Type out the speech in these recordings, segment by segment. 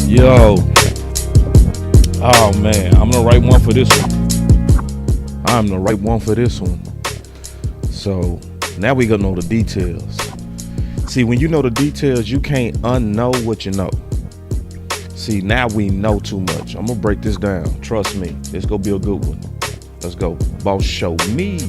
Yo. Oh man, I'm the right one for this one. I'm the right one for this one. So now we gonna know the details. See, when you know the details, you can't unknow what you know. See, now we know too much. I'm gonna break this down. Trust me, it's gonna be a good one. Let's go. Boss, show me.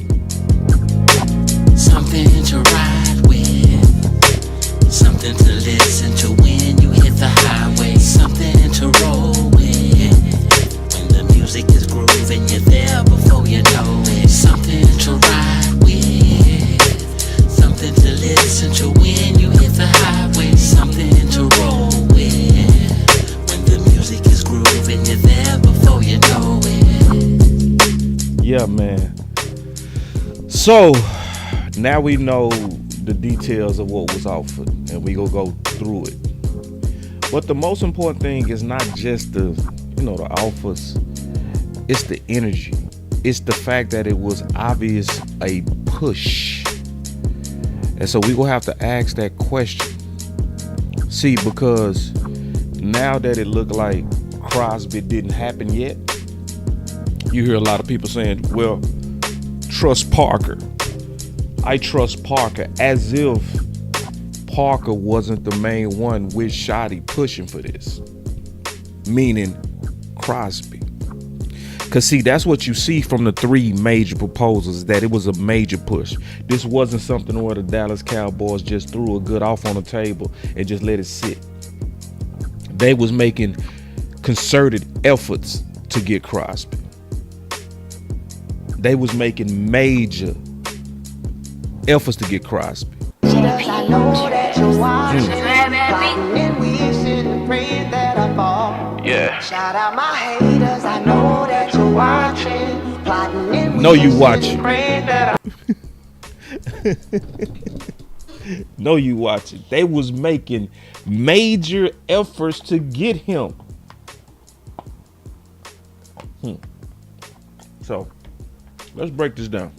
Something to ride with, something to listen to when you hit the highway, something to roll with. When the music is grooving, you're there before you know it. Something to ride with, something to listen to when you hit the highway, something to roll with. When the music is grooving, you're there before you know it. Yeah, man. So now we know the details of what was offered, and we gonna go through it. But the most important thing is not just the offers. It's the energy. It's the fact that it was obvious a push. And so we gonna have to ask that question. See, because now that it looked like Crosby didn't happen yet, you hear a lot of people saying, well, trust Parker. I trust Parker, as if Parker wasn't the main one with Shoddy pushing for this, meaning Crosby. Because see, that's what you see from the three major proposals, that it was a major push. This wasn't something where the Dallas Cowboys just threw a good offer on the table and just let it sit. They was making concerted efforts to get Crosby. They was making major efforts to get Crosby. I know that you're watching, plotting and wishing and praying that I fall. Yeah. Shout out my haters, I know that you're watching, plotting and know you wishing watching. and praying that Know you watching. They was making major efforts to get him. So let's break this down.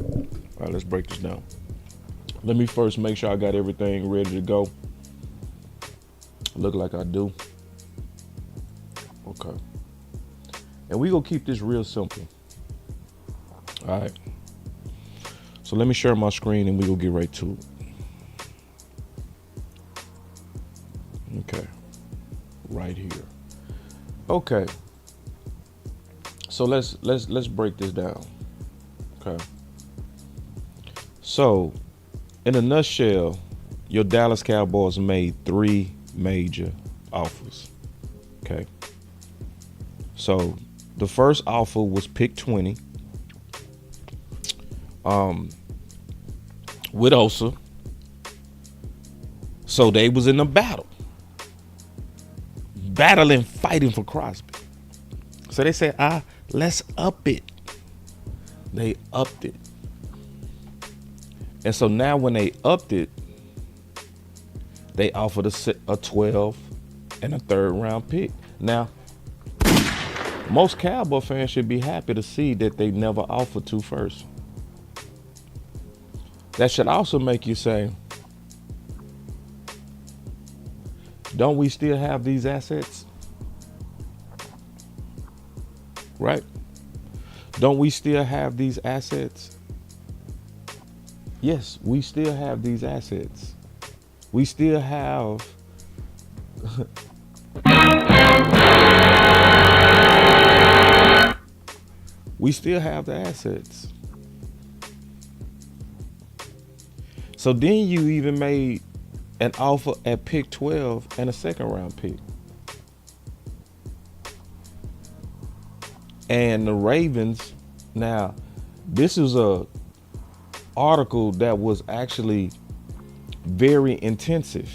All right, let's break this down. Let me first make sure I got everything ready to go. Look like I do. Okay. And we gonna keep this real simple. All right. So let me share my screen and we gonna get right to it. Okay. Right here. Okay. So let's break this down. Okay. So, in a nutshell, your Dallas Cowboys made three major offers. Okay. So, the first offer was pick 20. With Osa. So they was in a battle. Battling, fighting for Crosby. So they said, let's up it. They upped it. And so now when they upped it, they offered a 12 and a third round pick. Now, most Cowboy fans should be happy to see that they never offered 2 firsts. That should also make you say, don't we still have these assets? Right? Don't we still have these assets? Yes, we still have these assets. We still have we still have the assets. So then you even made an offer at pick 12 and a second round pick. And the Ravens, now this is a article that was actually very intensive.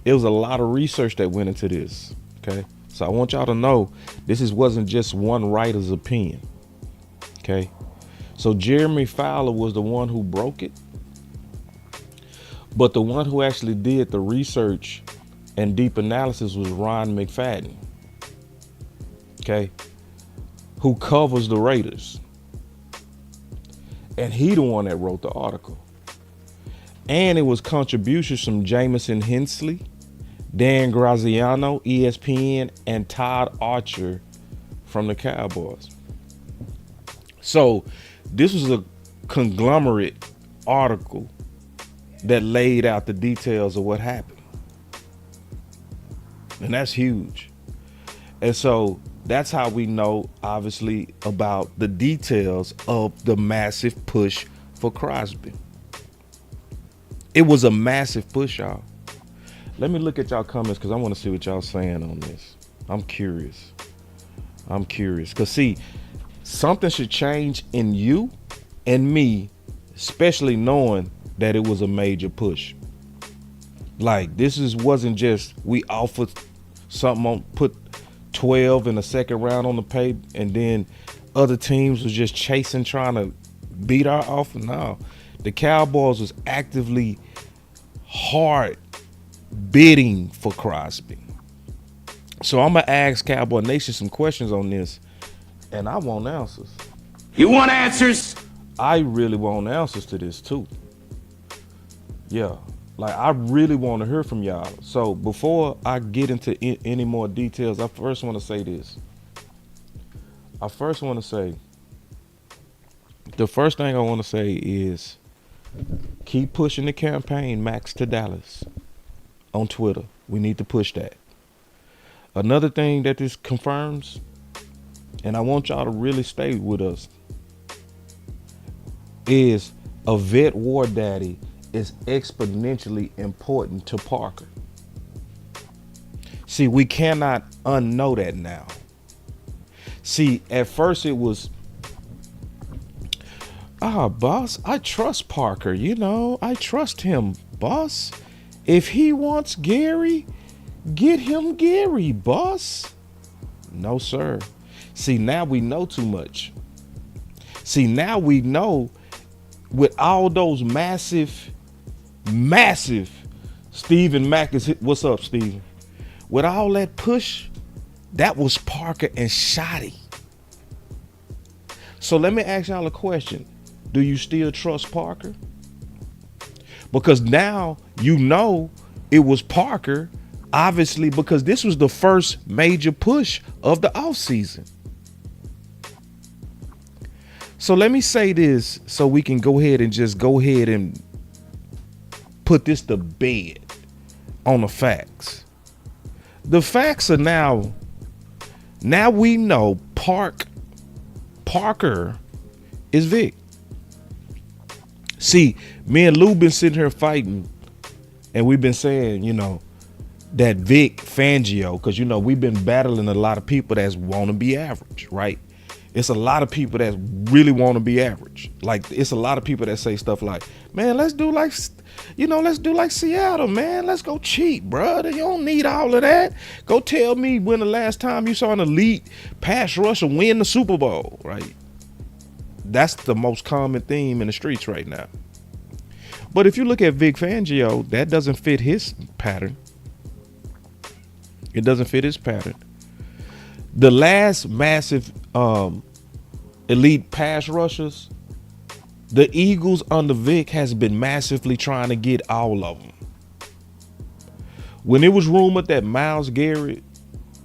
It was a lot of research that went into this. Okay. So I want y'all to know wasn't just one writer's opinion. Okay. So Jeremy Fowler was the one who broke it. But the one who actually did the research and deep analysis was Ron McFadden. Okay. Who covers the Raiders. And he the one that wrote the article. And it was contributions from Jamison Hensley Dan Graziano, ESPN, and Todd Archer from the Cowboys. So this was a conglomerate article that laid out the details of what happened. And that's huge. And so that's how we know, obviously, about the details of the massive push for Crosby. It was a massive push, y'all. Let me look at y'all comments because I want to see what y'all saying on this. I'm curious. Because, see, something should change in you and me, especially knowing that it was a major push. Like, wasn't just we offered something on, put 12 in the second round on the pay, and then other teams was just chasing, trying to beat our offer. No, the Cowboys was actively hard bidding for Crosby. So I'm gonna ask Cowboy Nation some questions on this, and I want answers. You want answers? I really want answers to this too. Yeah, like I really want to hear from y'all. So before I get into any more details, I first want to say this. The first thing I want to say is keep pushing the campaign, Maxx to Dallas, on Twitter. We need to push that. Another thing that this confirms, and I want y'all to really stay with us, is a vet war daddy is exponentially important to Parker. See, we cannot unknow that now. See, at first it was, boss, I trust Parker, I trust him, boss. If he wants Gary, get him Gary, boss. No, sir. See, now we know too much. See, now we know with all those massive, Stephen Mack is hit. What's up, Stephen? With all that push, that was Parker and Shotty. So let me ask y'all a question. Do you still trust Parker? Because now you know it was Parker, obviously, because this was the first major push of the offseason. So let me say this so we can go ahead and put this to bed on the facts. The facts are now we know Parker is Vic. See, me and Lou been sitting here fighting, and we've been saying, that Vic Fangio, because we've been battling a lot of people that want to be average, right? It's a lot of people that really want to be average. Like, it's a lot of people that say stuff like, man, let's do like Seattle, man. Let's go cheap, brother. You don't need all of that. Go tell me when the last time you saw an elite pass rusher win the Super Bowl, right? That's the most common theme in the streets right now. But if you look at Vic Fangio, that doesn't fit his pattern. It doesn't fit his pattern. The last massive elite pass rushers, the Eagles under Vic has been massively trying to get all of them. When it was rumored that Myles Garrett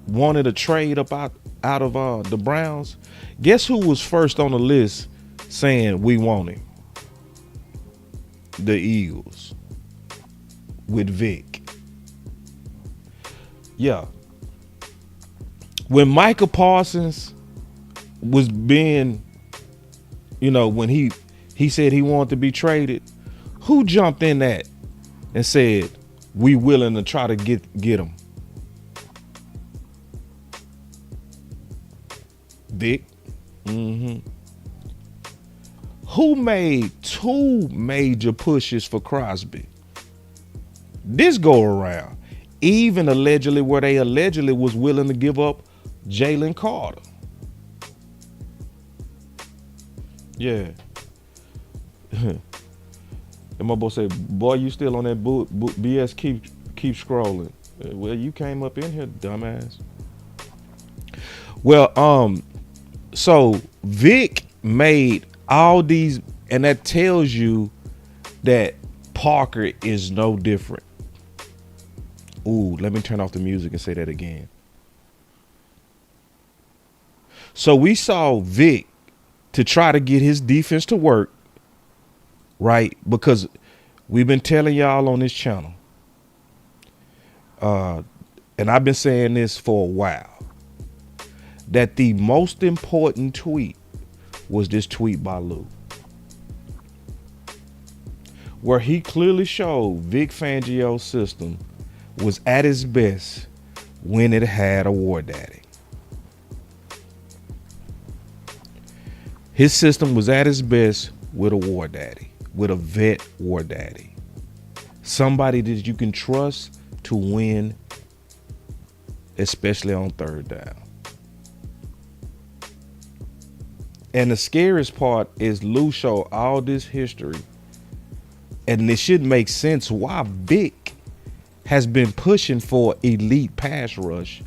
wanted a trade up out of the Browns, guess who was first on the list saying we want him? The Eagles with Vic. Yeah. When Micah Parsons was being, when he said he wanted to be traded, who jumped in that and said, we willing to try to get him? Vic. Who made 2 major pushes for Crosby this go around? Even allegedly, where they allegedly was willing to give up Jalen Carter. Yeah. And my boy said, boy, you still on that BS, keep scrolling. Well, you came up in here, dumbass. Well, so Vic made all these, and that tells you that Parker is no different. Ooh, let me turn off the music and say that again. So we saw Vic to try to get his defense to work, right? Because we've been telling y'all on this channel, and I've been saying this for a while, that the most important tweet was this tweet by Lou, where he clearly showed Vic Fangio's system was at its best when it had a war daddy. His system was at its best with a war daddy, with a vet war daddy. Somebody that you can trust to win, especially on third down. And the scariest part is Lou showed all this history, and it should make sense why Vic has been pushing for elite pass rush.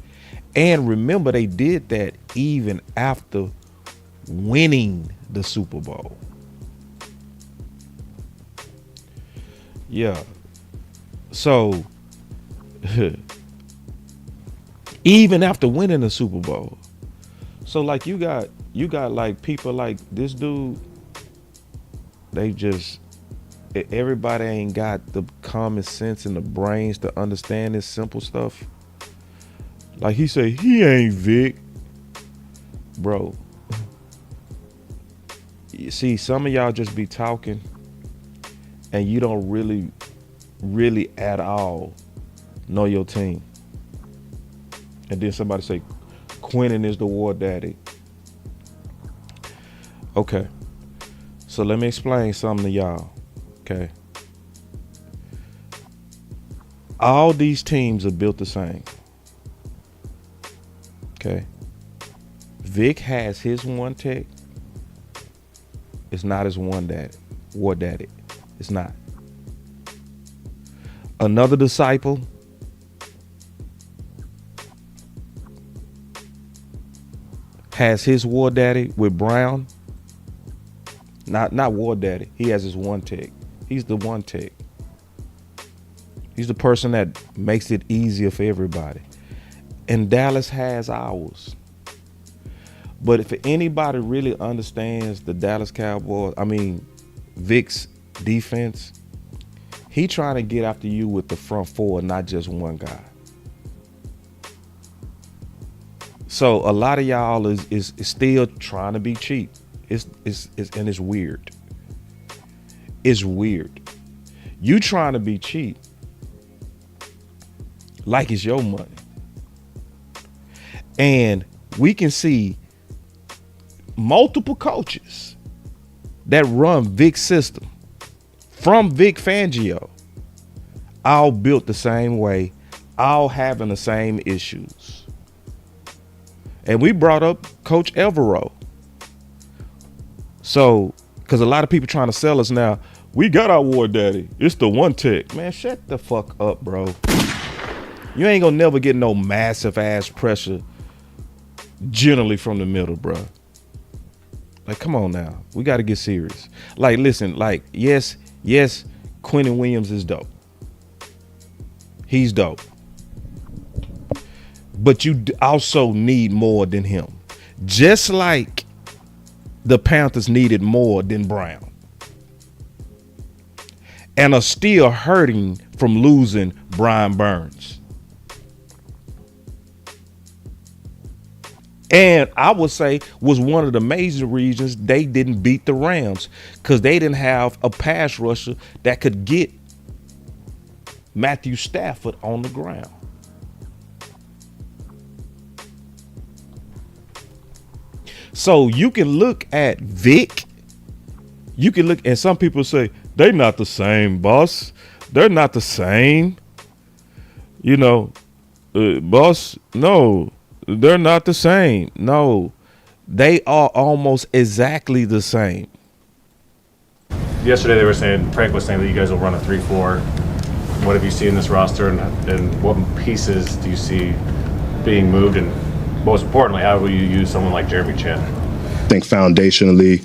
And remember, they did that even after winning the Super Bowl. Yeah. So even after winning the Super Bowl. So like you got like people like this dude, they just, everybody ain't got the common sense and the brains to understand this simple stuff. Like he say, he ain't Vic. Bro. You see, some of y'all just be talking and you don't really at all know your team. And then somebody say, Quinnen is the war daddy. Okay. So let me explain something to y'all. Okay. All these teams are built the same. Okay. Vic has his one tech. It's not his one daddy, war daddy. It's not. Another disciple has his war daddy with Brown. Not war daddy. He has his one tech. He's the one tech. He's the person that makes it easier for everybody. And Dallas has ours. But if anybody really understands the Dallas Cowboys, Vic's defense, he trying to get after you with the front four, not just one guy. So a lot of y'all is still trying to be cheap. It's weird. It's weird. You trying to be cheap like it's your money. And we can see multiple coaches that run Vic's system from Vic Fangio, all built the same way, all having the same issues. And we brought up Coach Evero. So, because a lot of people trying to sell us now, we got our war daddy. It's the one tech. Man, shut the fuck up, bro. You ain't gonna never get no massive ass pressure generally from the middle, bro. Like, come on now. We got to get serious. Like, listen, like, yes, Quinnen Williams is dope. He's dope. But you also need more than him. Just like the Panthers needed more than Brown. And are still hurting from losing Brian Burns. And I would say was one of the major reasons they didn't beat the Rams, because they didn't have a pass rusher that could get Matthew Stafford on the ground. So you can look at Vic. You can look, and some people say, they're not the same, boss. They're not the same. You know, boss, no. They're not the same. No, they are almost exactly the same. Yesterday they were saying, Frank was saying that you guys will run a 3-4. What have you seen in this roster, and what pieces do you see being moved? And most importantly, how will you use someone like Jeremy Chin? I think foundationally,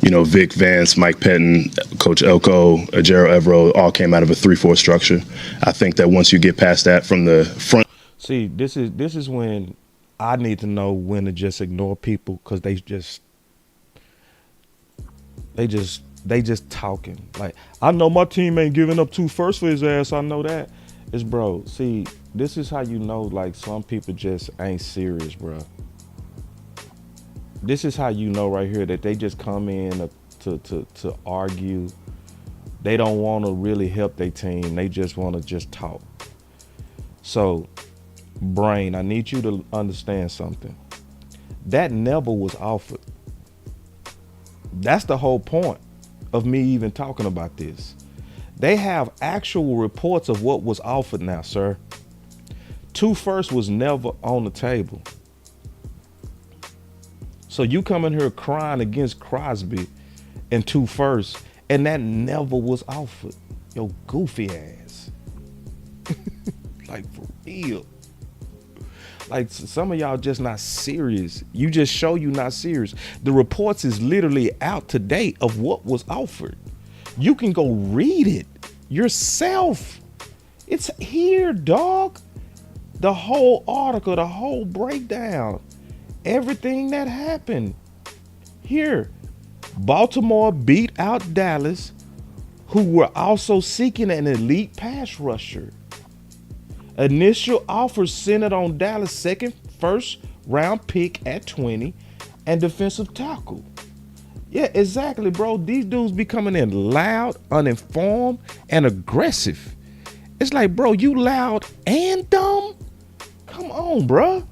Vic Vance, Mike Pettin, Coach Elko, Ajero Evero all came out of a 3-4 structure. I think that once you get past that from the front. See, this is when I need to know when to just ignore people because they just talking. Like, I know my team ain't giving up 2 firsts for his ass. I know that. It's bro. See, this is how you know like some people just ain't serious, bro. This is how you know right here that they just come in to argue. They don't want to really help their team. They just want to just talk. So, Brain, I need you to understand something. That never was offered. That's the whole point of me even talking about this. They have actual reports of what was offered now, sir. 2 firsts was never on the table. So you come in here crying against Crosby and 2 firsts, and that never was offered. Yo, goofy ass. Like, for real. Like, some of y'all just not serious. You just show you not serious. The reports is literally out to date of what was offered. You can go read it yourself. It's here, dog. The whole article, the whole breakdown, everything that happened. Here, Baltimore beat out Dallas, who were also seeking an elite pass rusher. Initial offers centered on Dallas' second first round pick at 20 and defensive tackle. Yeah, exactly, bro. These dudes be coming in loud, uninformed, and aggressive. It's like, bro, you loud and dumb? Come on, bro.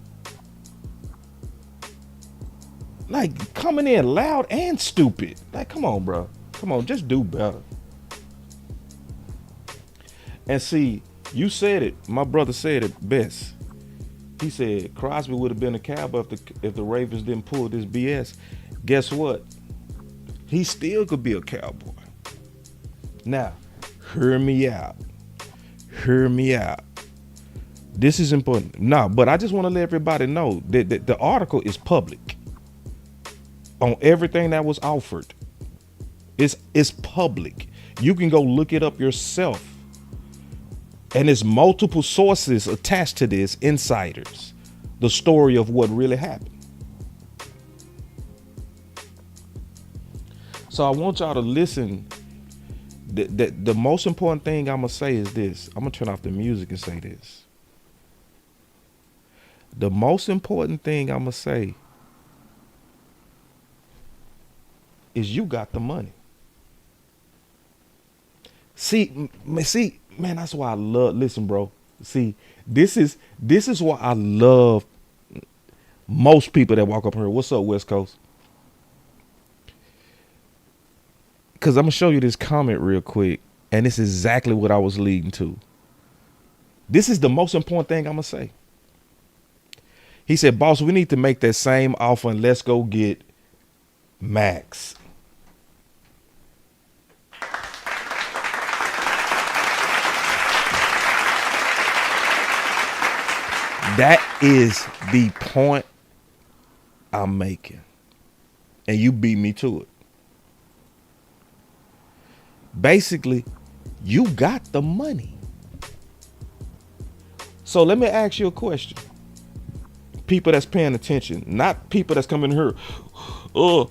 Like, coming in loud and stupid. Like, come on, bro. Come on, just do better. And see, you said it. My brother said it best. He said Crosby would have been a Cowboy if the Ravens didn't pull this BS. Guess what? He still could be a Cowboy. Now, hear me out. Hear me out. This is important. No, but I just want to let everybody know that the article is public on everything that was offered. It's public. You can go look it up yourself. And there's multiple sources attached to this, insiders, the story of what really happened. So I want y'all to listen. The most important thing I'm going to say is this. I'm going to turn off the music and say this. The most important thing I'm going to say is you got the money. See, man, that's why I love, listen, bro. See, this is why I love most people that walk up here. What's up, West Coast? Because I'm going to show you this comment real quick. And this is exactly what I was leading to. This is the most important thing I'm going to say. He said, boss, we need to make that same offer and let's go get Maxx. That is the point I'm making. And you beat me to it. Basically, you got the money. So let me ask you a question. People that's paying attention, not people that's coming here. They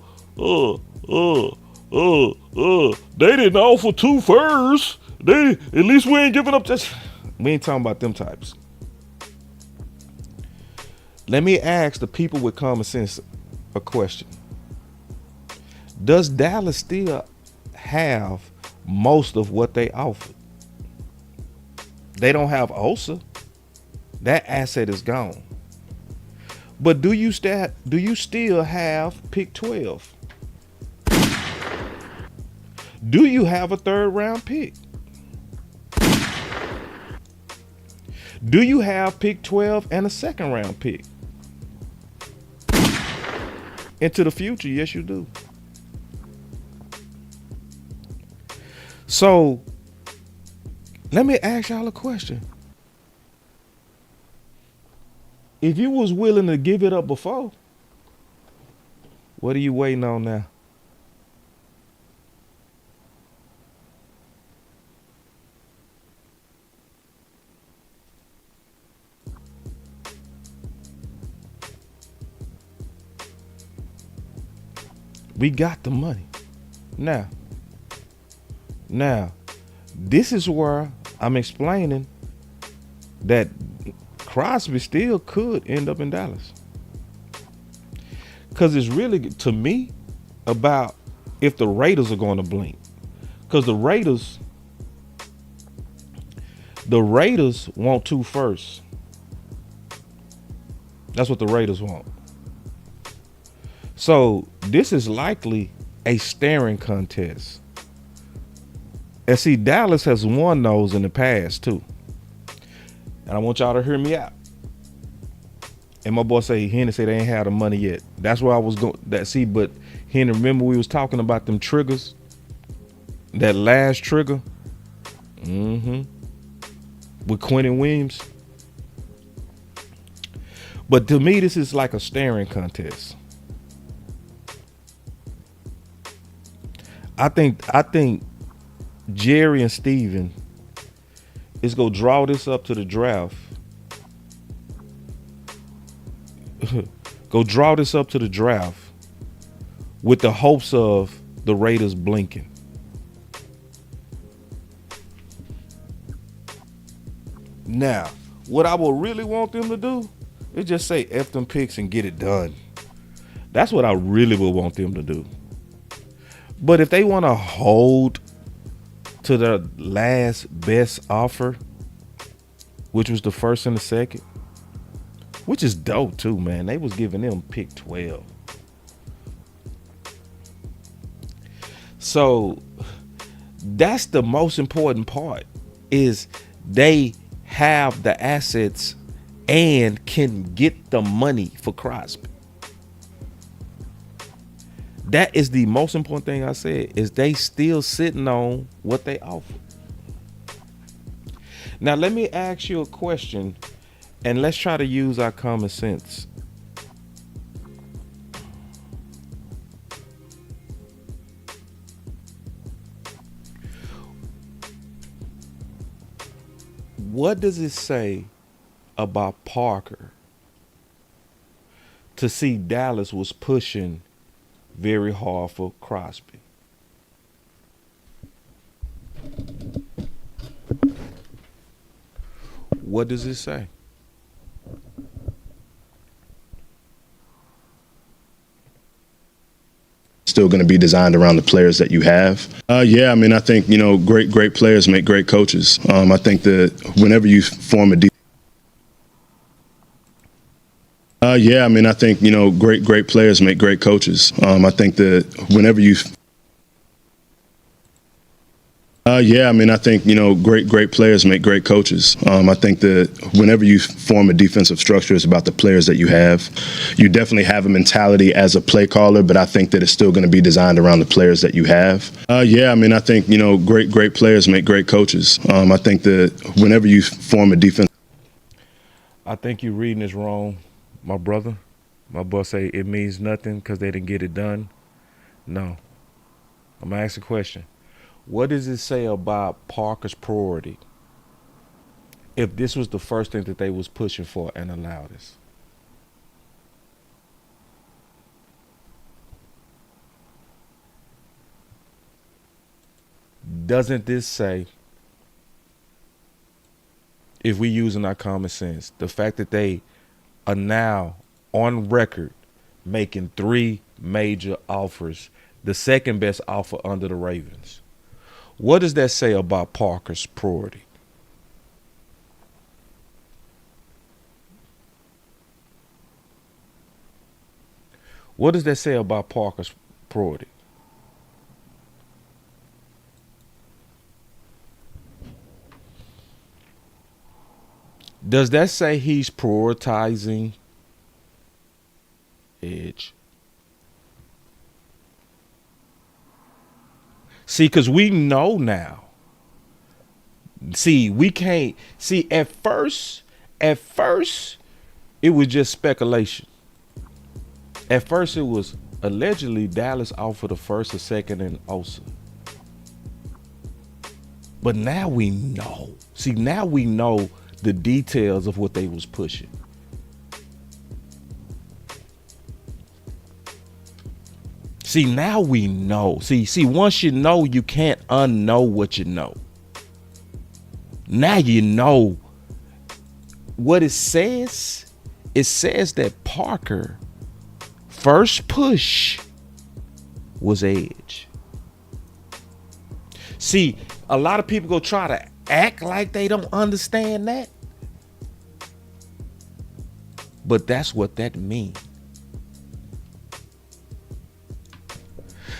didn't offer 2 firsts. At least we ain't giving up this. We ain't talking about them types. Let me ask the people with common sense a question. Does Dallas still have most of what they offered? They don't have Osa. That asset is gone. But do you still have pick 12? Do you have a 3rd round pick? Do you have pick 12 and a 2nd round pick? Into the future, yes, you do. So, let me ask y'all a question. If you was willing to give it up before, what are you waiting on now? We got the money. Now, this is where I'm explaining that Crosby still could end up in Dallas. Because it's really, to me, about if the Raiders are going to blink. Because the Raiders want 2 firsts. That's what the Raiders want. So this is likely a staring contest. And see, Dallas has won those in the past too. And I want y'all to hear me out. And my boy Henry said they ain't had the money yet. That's where I was going. But Henry, remember we was talking about them triggers? That last trigger? With Quentin Williams. But to me, this is like a staring contest. I think Jerry and Steven is gonna draw this up to the draft. Go draw this up to the draft with the hopes of the Raiders blinking. Now, what I would really want them to do is just say F them picks and get it done. That's what I really would want them to do. But if they want to hold to the last best offer, which was the first and the second, which is dope too, man. They was giving them pick 12. So that's the most important part, is they have the assets and can get the money for Crosby. That is the most important thing I said, is they still sitting on what they offer. Now, let me ask you a question, and let's try to use our common sense. What does it say about Parker to see Dallas was pushing very hard for Crosby? What does it say? Still going to be designed around the players that you have. Yeah, I mean, I think, great players make great coaches. I think that whenever you form a yeah, I mean, I think, great players make great coaches. I think that whenever you yeah, I mean, I think, great players make great coaches. I think that whenever you form a defensive structure, it's about the players that you have. You definitely have a mentality as a play caller, but I think that it's still going to be designed around the players that you have. Yeah, I mean, I think, great players make great coaches. I think that whenever you form a defense. I think you're reading this wrong, my brother. My boss say it means nothing because they didn't get it done. No. I'm going to ask a question. What does it say about Parker's priority if this was the first thing that they was pushing for and allowed this? Doesn't this say, if we using our common sense, the fact that they are now on record making 3 major offers, the second best offer under the Ravens? What does that say about Parker's priority? What does that say about Parker's priority? Does that say he's prioritizing edge? See, because we know now. See, we can't. See, at first, it was just speculation. At first, it was allegedly Dallas offered the first or second and Osa. But now we know. See, now we know the details of what they was pushing. See, now we know. See, once you know, you can't unknow what you know. Now you know what it says. It says that Parker first push was edge. See, a lot of people go try to act like they don't understand that. But that's what that means.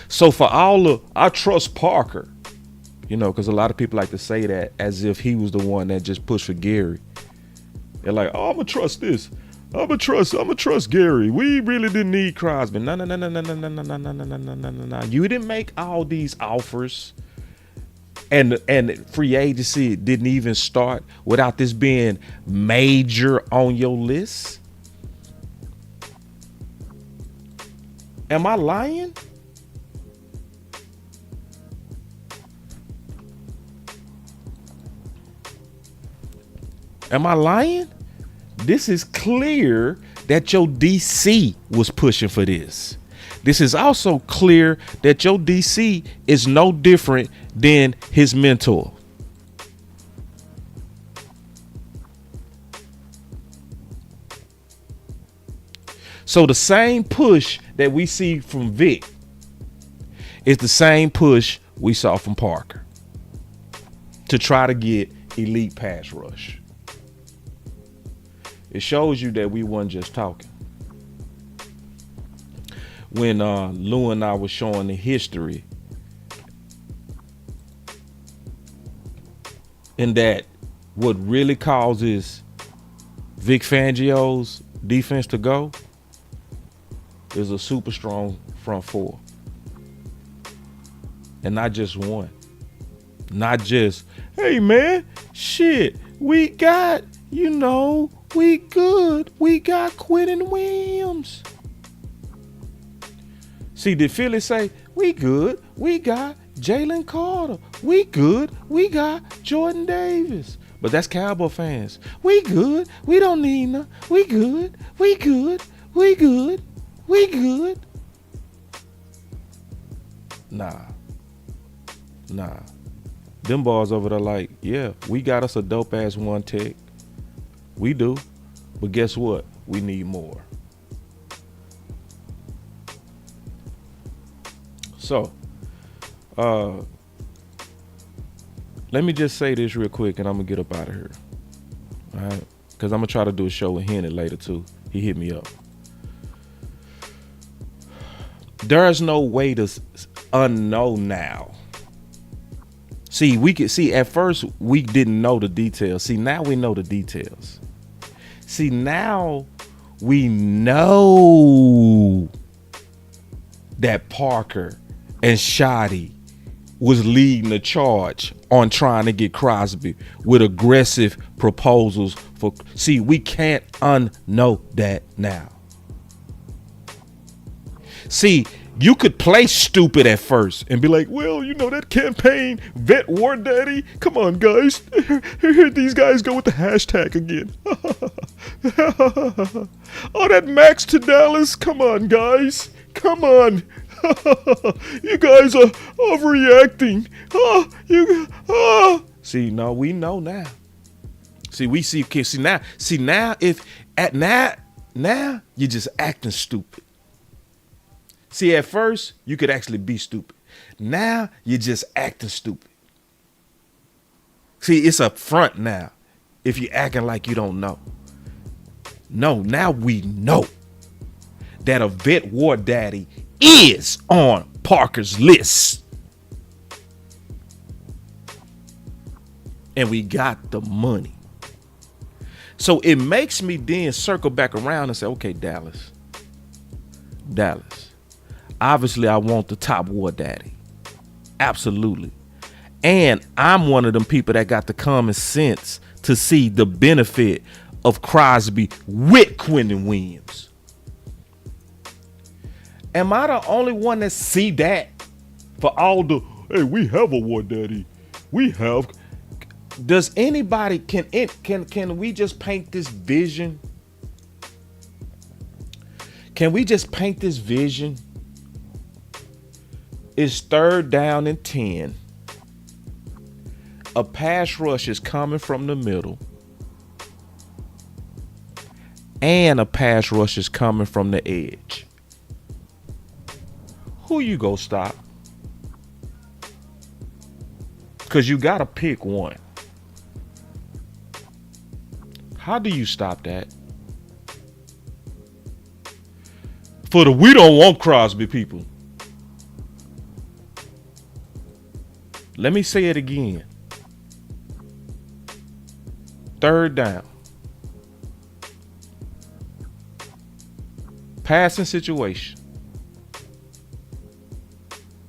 So for I trust Parker, because a lot of people like to say that as if he was the one that just pushed for Gary. They're like, oh, I'm gonna trust this. I'm gonna trust Gary. We really didn't need Crosby. No. You didn't make all these offers, and free agency didn't even start without this being major on your list. Am I lying? Am I lying? This is clear that your DC was pushing for this. This is also clear that your DC is no different than his mentor. So the same push that we see from Vic is the same push we saw from Parker to try to get elite pass rush. It shows you that we weren't just talking. When Lou and I were showing the history, and that what really causes Vic Fangio's defense to go is a super strong front four. And not just one. Not just, hey man, shit, we got, we good. We got Quentin Williams. See, did Philly say, we good, we got Jalen Carter. We good, we got Jordan Davis. But that's Cowboy fans. We good, we don't need none. We good, we good, we good, we good. Nah. Them bars over there like, yeah, we got us a dope ass one tech. We do. But guess what? We need more. So, let me just say this real quick and I'm going to get up out of here. All right? Because I'm going to try to do a show with Henry later too. He hit me up. There's no way to unknow now. See, at first we didn't know the details. See, now we know the details. See, now we know that Parker and Shoddy was leading the charge on trying to get Crosby with aggressive proposals for. See, we can't unknow that now. See, you could play stupid at first and be like, well, that campaign, Vet War Daddy. Come on, guys. Here these guys go with the hashtag again. Oh, that Maxx to Dallas. Come on, guys. Come on. You guys are overreacting. See, no, we know now. Now you're just acting stupid. See, at first, you could actually be stupid. Now, you're just acting stupid. See, it's up front now if you're acting like you don't know. No, now we know that a Vet War Daddy is on Parker's list. And we got the money. So it makes me then circle back around and say, okay, Dallas. Obviously, I want the top War Daddy. Absolutely. And I'm one of them people that got the common sense to see the benefit of Crosby with Quentin Williams. Am I the only one that see that? For all the, hey, we have a War Daddy. We have. Does anybody, can we just paint this vision? Can we just paint this vision It's 3rd down and 10. A pass rush is coming from the middle. And a pass rush is coming from the edge. Who you go stop? Because you got to pick one. How do you stop that? For the we don't want Crosby people. Let me say it again. 3rd down. Passing situation.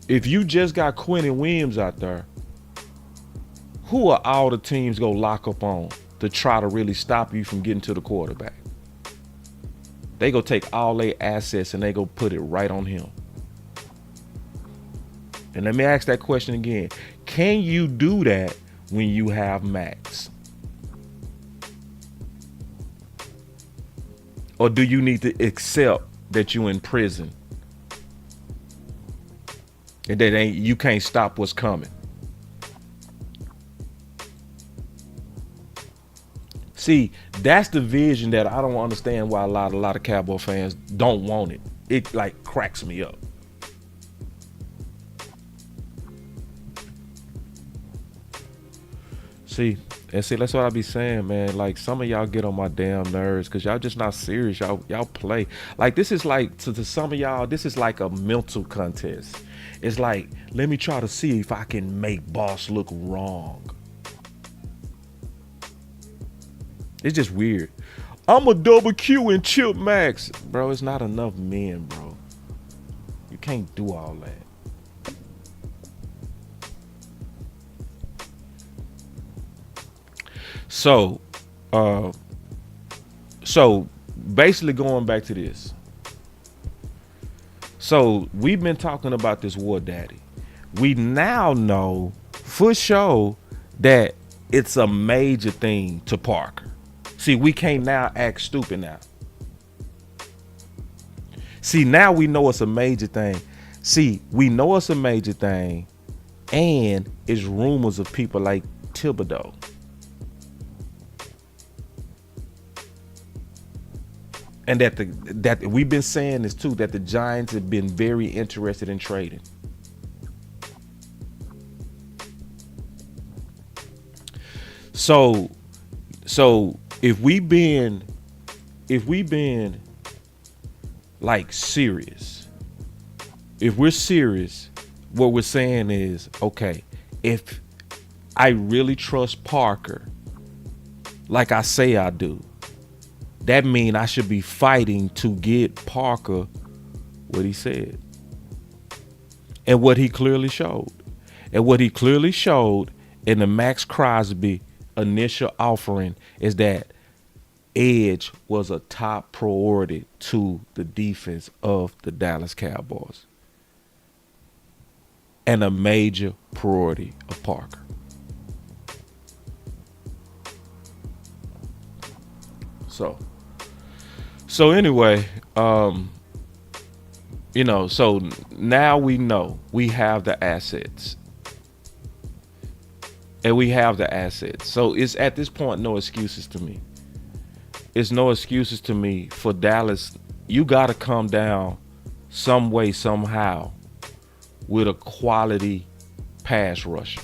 If you just got Quentin Williams out there, who are all the teams go lock up on to try to really stop you from getting to the quarterback? They go take all their assets and they go put it right on him. And let me ask that question again. Can you do that when you have Maxx? Or do you need to accept that you're in prison and that you can't stop what's coming? See, that's the vision that I don't understand why a lot of Cowboy fans don't want it. It like cracks me up. See, that's what I be saying, man. Like, some of y'all get on my damn nerves because y'all just not serious. Y'all play. Like, this is like, to some of y'all, this is like a mental contest. It's like, let me try to see if I can make boss look wrong. It's just weird. I'm a double Q and chip Maxx. Bro, it's not enough men, bro. You can't do all that. So basically going back to this. So we've been talking about this war daddy. We now know for sure that it's a major thing to Parker. See, we can't now act stupid now. See, now we know it's a major thing. See, we know it's a major thing, and it's rumors of people like Thibodeau. And that we've been saying this too, that the Giants have been very interested in trading. So if we been like serious, if we're serious, what we're saying is, okay, if I really trust Parker, like I say I do, that means I should be fighting to get Parker what he said. And what he clearly showed. And what he clearly showed in the Maxx Crosby initial offering is that edge was a top priority to the defense of the Dallas Cowboys. And a major priority of Parker. So anyway, so now we know we have the assets. And we have the assets. So it's at this point no excuses to me. It's no excuses to me for Dallas. You got to come down some way, somehow with a quality pass rusher.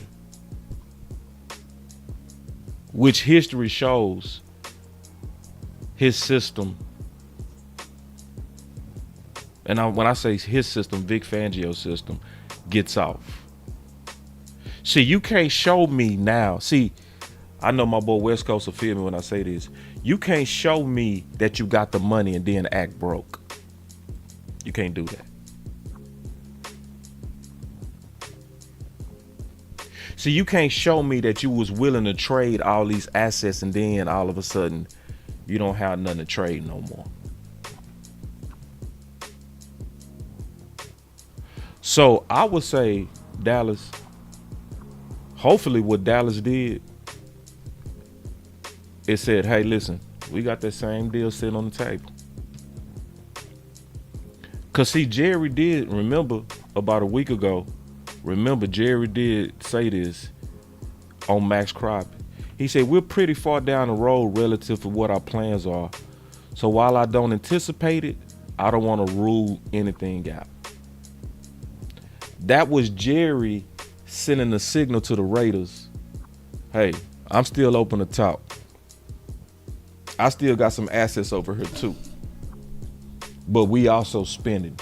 Which history shows his system. And when I say his system, Vic Fangio's system, gets off. See, you can't show me now. See, I know my boy West Coast will feel me when I say this. You can't show me that you got the money and then act broke. You can't do that. See, you can't show me that you was willing to trade all these assets and then all of a sudden you don't have nothing to trade no more. So I would say Dallas, hopefully what Dallas did, it said, hey, listen, we got that same deal sitting on the table. Because see, Jerry did, remember about a week ago, remember Jerry did say this on Maxx Crosby. He said, we're pretty far down the road relative to what our plans are. So while I don't anticipate it, I don't want to rule anything out. That was Jerry sending a signal to the Raiders. Hey, I'm still open to talk. I still got some assets over here too. But we also spending.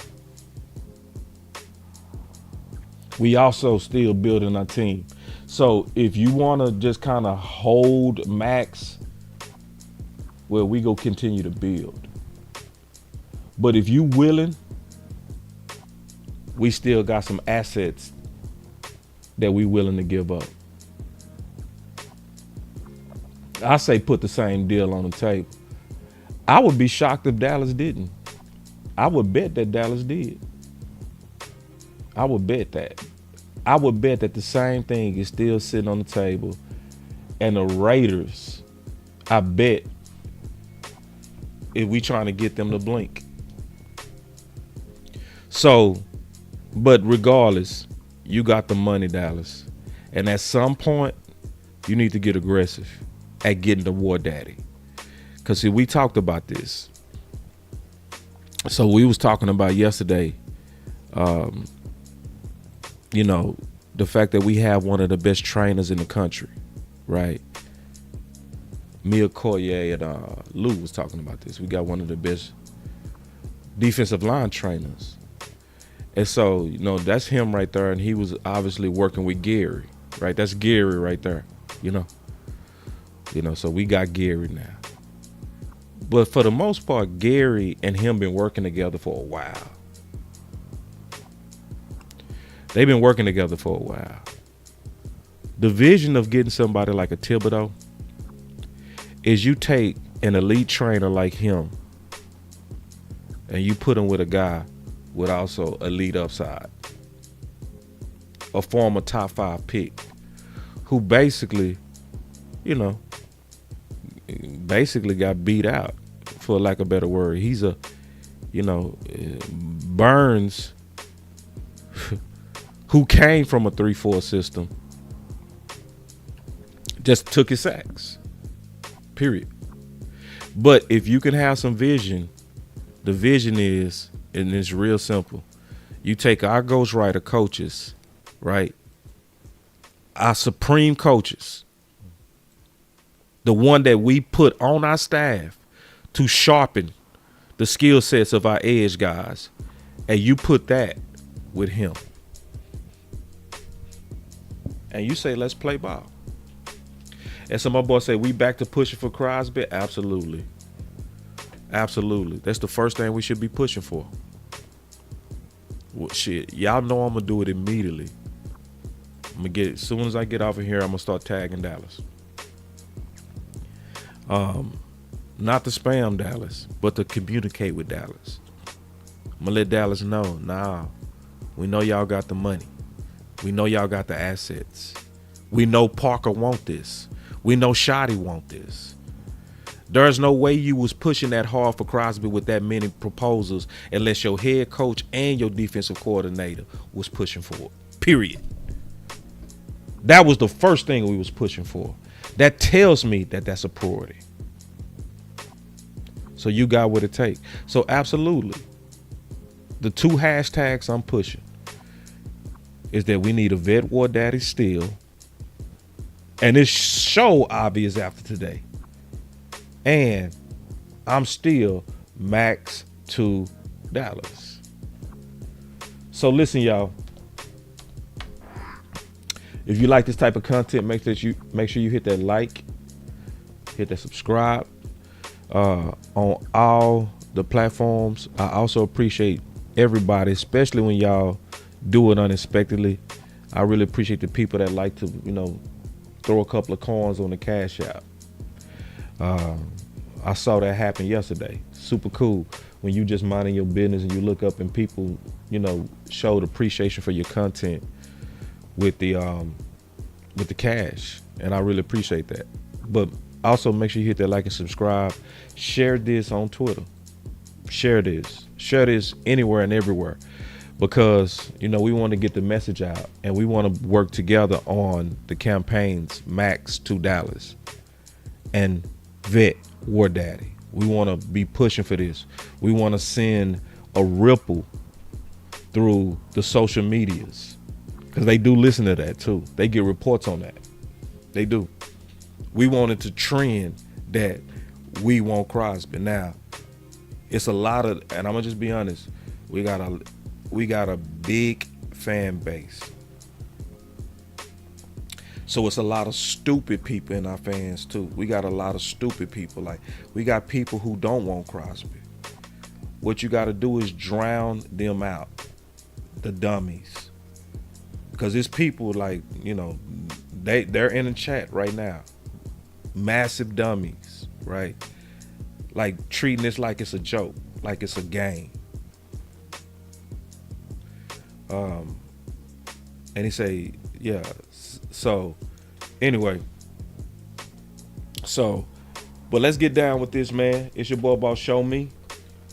We also still building our team. So if you want to just kind of hold Max, well, we go continue to build. But if you willing, we still got some assets that we willing to give up. I say put the same deal on the table. I would be shocked if Dallas didn't. I would bet that Dallas did. I would bet that. I would bet that the same thing is still sitting on the table. And the Raiders, I bet if we trying to get them to blink. So, but regardless, you got the money, Dallas. And at some point, you need to get aggressive at getting the war daddy. Because see, we talked about this. So we was talking about yesterday, you know, the fact that we have one of the best trainers in the country, right? Mia Collier and Lou was talking about this. We got one of the best defensive line trainers. And so, you know, that's him right there. And he was obviously working with Gary, right? That's Gary right there, you know. So we got Gary now. But for the most part, Gary and him been working together for a while. They've been working together for a while. The vision of getting somebody like a Thibodeau is you take an elite trainer like him and you put him with a guy with also elite upside. A former top 5 pick who basically, you know, got beat out, for lack of a better word. He's a, you know, Burns, who came from a 3-4 system, just took his sacks, period. But if you can have some vision, the vision is, and it's real simple. You take our ghostwriter coaches, right? Our supreme coaches, the one that we put on our staff to sharpen the skill sets of our edge guys, and you put that with him. And you say, let's play ball. And some of my boys say, we back to pushing for Crosby? Absolutely. Absolutely. That's the first thing we should be pushing for. Well, shit, y'all know I'm going to do it immediately. I'm going to get it. As soon as I get off of here, I'm going to start tagging Dallas. Not to spam Dallas, but to communicate with Dallas. I'm going to let Dallas know, nah, we know y'all got the money. We know y'all got the assets. We know Parker want this. We know Shoddy want this. There's no way you was pushing that hard for Crosby with that many proposals unless your head coach and your defensive coordinator was pushing for it. Period. That was the first thing we was pushing for. That tells me that that's a priority. So you got what it takes. So absolutely. The 2 hashtags I'm pushing is that we need a vet war daddy still. And it's so obvious after today. And I'm still Max to Dallas. So listen, y'all. If you like this type of content, make sure you hit that like, hit that subscribe on all the platforms. I also appreciate everybody, especially when y'all do it unexpectedly. I really appreciate the people that like to, you know, throw a couple of coins on the Cash App. I saw that happen yesterday. Super cool when you just minding your business and you look up and people, you know, showed appreciation for your content with the cash, and I really appreciate that. But also make sure you hit that like and subscribe. Share this on Twitter. Share this anywhere and everywhere. because we want to get the message out, and we want to work together on the campaigns Maxx to Dallas and Vet War Daddy. We want to be pushing for this. We want to send a ripple through the social medias, because they do listen to that too. They get reports on that. They do. We wanted to trend that we want Crosby. Now, it's a lot of, and I'm gonna just be honest, we got a big fan base. So it's a lot of stupid people in our fans too. We got a lot of stupid people. Like, we got people who don't want Crosby. What you got to do is drown them out, the dummies. Because it's people like, they're in the chat right now. Massive dummies, right? Like, treating this like it's a joke, like it's a game. And he say, yeah. So anyway, but let's get down with this, man. It's your boy Boss Show Me,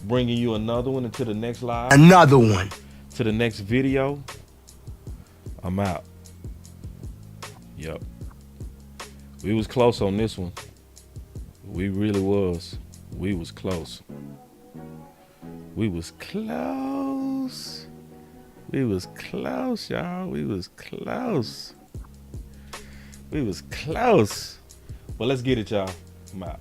bringing you another one into the next live. Another one. To the next video. I'm out. Yep. We was close on this one. We really was. We was close. We was close. We was close, y'all. We was close. We was close. But let's get it, y'all. I'm out.